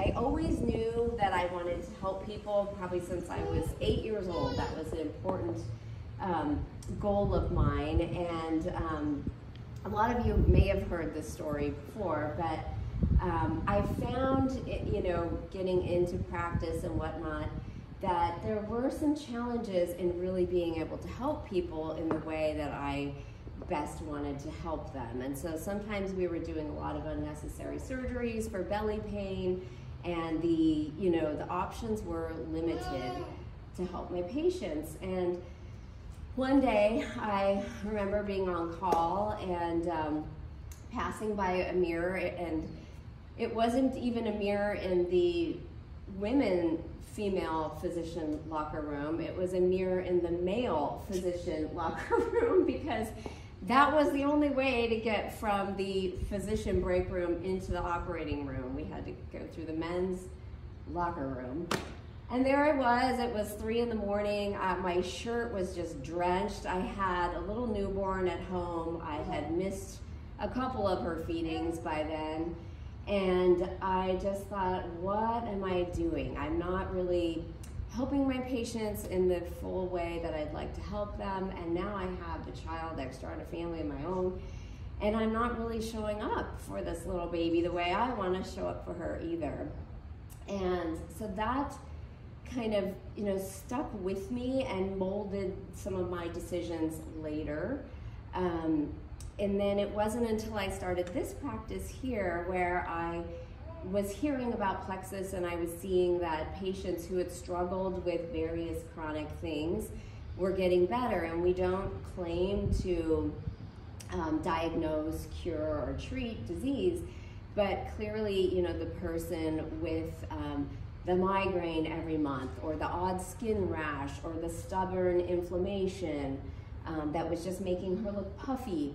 I always knew that I wanted to help people, probably since I was 8 years old. That was an important goal of mine. And a lot of you may have heard this story before, but I found, you know, getting into practice and whatnot, that there were some challenges in really being able to help people in the way that I best wanted to help them. And so sometimes we were doing a lot of unnecessary surgeries for belly pain, and the options were limited to help my patients. And one day I remember being on call and passing by a mirror, and it wasn't even a mirror in the female physician locker room. It was a mirror in the male physician locker room, because that was the only way to get from the physician break room into the operating room. We had to go through the men's locker room. And there I was, it was 3 in the morning. My shirt was just drenched. I had a little newborn at home. I had missed a couple of her feedings by then. And I just thought, what am I doing? I'm not really helping my patients in the full way that I'd like to help them. And now I have a child, I've started a family of my own, and I'm not really showing up for this little baby the way I want to show up for her either. And so that kind of, you know, stuck with me and molded some of my decisions later. And then it wasn't until I started this practice here where I was hearing about plexus, and I was seeing that patients who had struggled with various chronic things were getting better. And we don't claim to diagnose, cure, or treat disease, but clearly, you know, the person with the migraine every month, or the odd skin rash, or the stubborn inflammation that was just making her look puffy,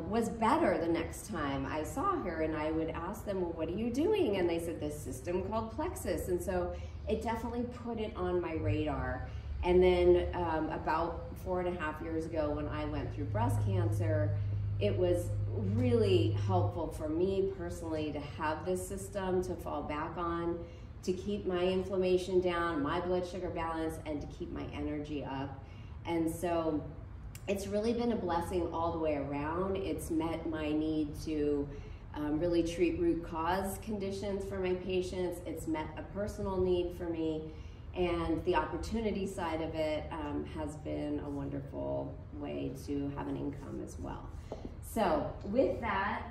was better the next time I saw her. And I would ask them, well, what are you doing? And they said, this system called plexus. And so it definitely put it on my radar. And then about 4.5 years ago, when I went through breast cancer, it was really helpful for me personally to have this system to fall back on, to keep my inflammation down, my blood sugar balance, and to keep my energy up. And so it's really been a blessing all the way around. It's met my need to really treat root cause conditions for my patients. It's met a personal need for me. And the opportunity side of it has been a wonderful way to have an income as well. So with that,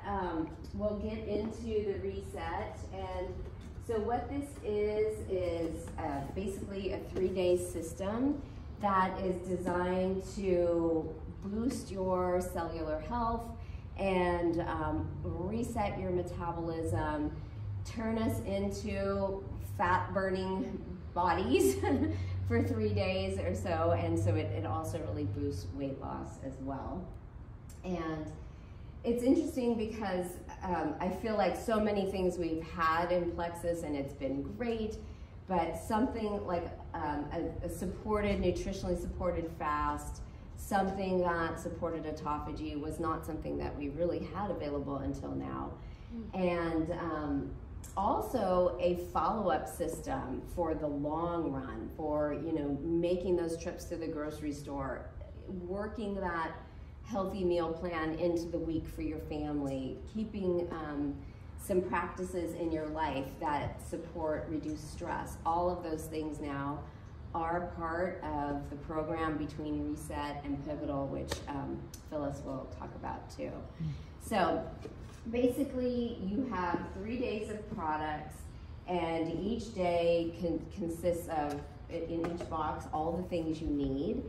we'll get into the reset. And so what this is basically a 3-day system that is designed to boost your cellular health and reset your metabolism, turn us into fat-burning bodies for 3 days or so. And so it also really boosts weight loss as well. And it's interesting because I feel like so many things we've had in plexus, and it's been great, but something like a supported, nutritionally supported fast, something that supported autophagy was not something that we really had available until now. And also a follow-up system for the long run, for, you know, making those trips to the grocery store, working that healthy meal plan into the week for your family, keeping some practices in your life that support reduced stress. All of those things now are part of the program between Reset and Pivotal, which Phyllis will talk about too. So basically you have 3 days of products, and each day consists of, in each box, all the things you need.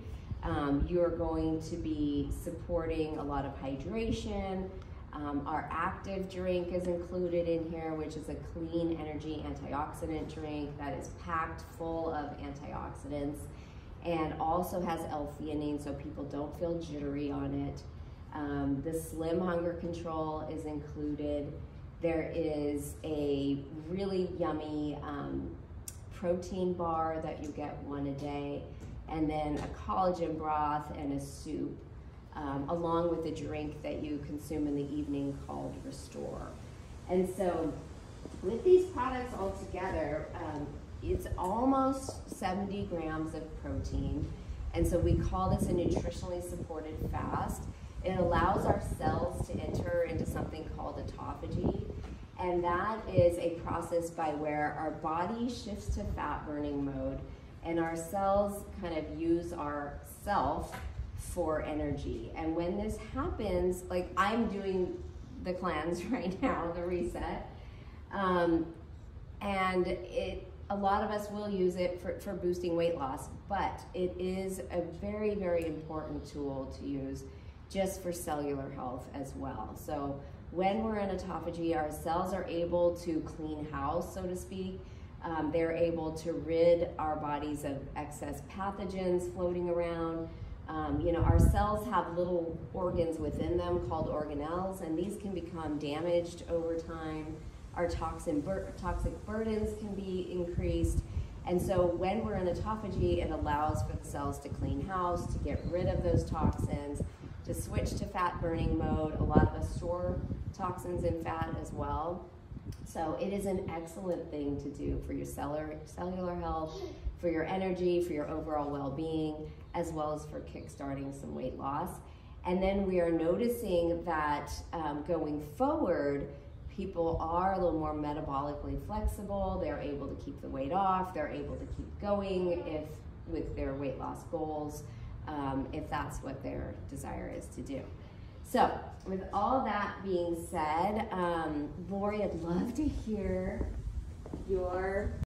You're going to be supporting a lot of hydration. Our active drink is included in here, which is a clean energy antioxidant drink that is packed full of antioxidants and also has L-theanine, so people don't feel jittery on it. The Slim Hunger Control is included. There is a really yummy protein bar that you get 1 a day, and then a collagen broth and a soup, along with a drink that you consume in the evening called Restore. And so with these products all almost 70 grams of protein. And so we call this a nutritionally supported fast. It allows our cells to enter into something called autophagy. And that is a process by where our body shifts to fat burning mode and our cells kind of use our self for energy. And when this happens, like I'm doing the cleanse right now, the reset, and a lot of us will use it for boosting weight loss, but it is a very, very important tool to use just for cellular health as well. So when we're in autophagy, our cells are able to clean house, so to speak. They're able to rid our bodies of excess pathogens floating around. Our cells have little organs within them called organelles, and these can become damaged over time. Our toxic burdens can be increased. And so when we're in autophagy, it allows for the cells to clean house, to get rid of those toxins, to switch to fat burning mode. A lot of us store toxins in fat as well. So it is an excellent thing to do for your cellular health, for your energy, for your overall well-being, as well as for kickstarting some weight loss. And then we are noticing that going forward, people are a little more metabolically flexible. They're able to keep the weight off. They're able to keep going with their weight loss goals, if that's what their desire is to do. So with all that being said, Lori, I'd love to hear your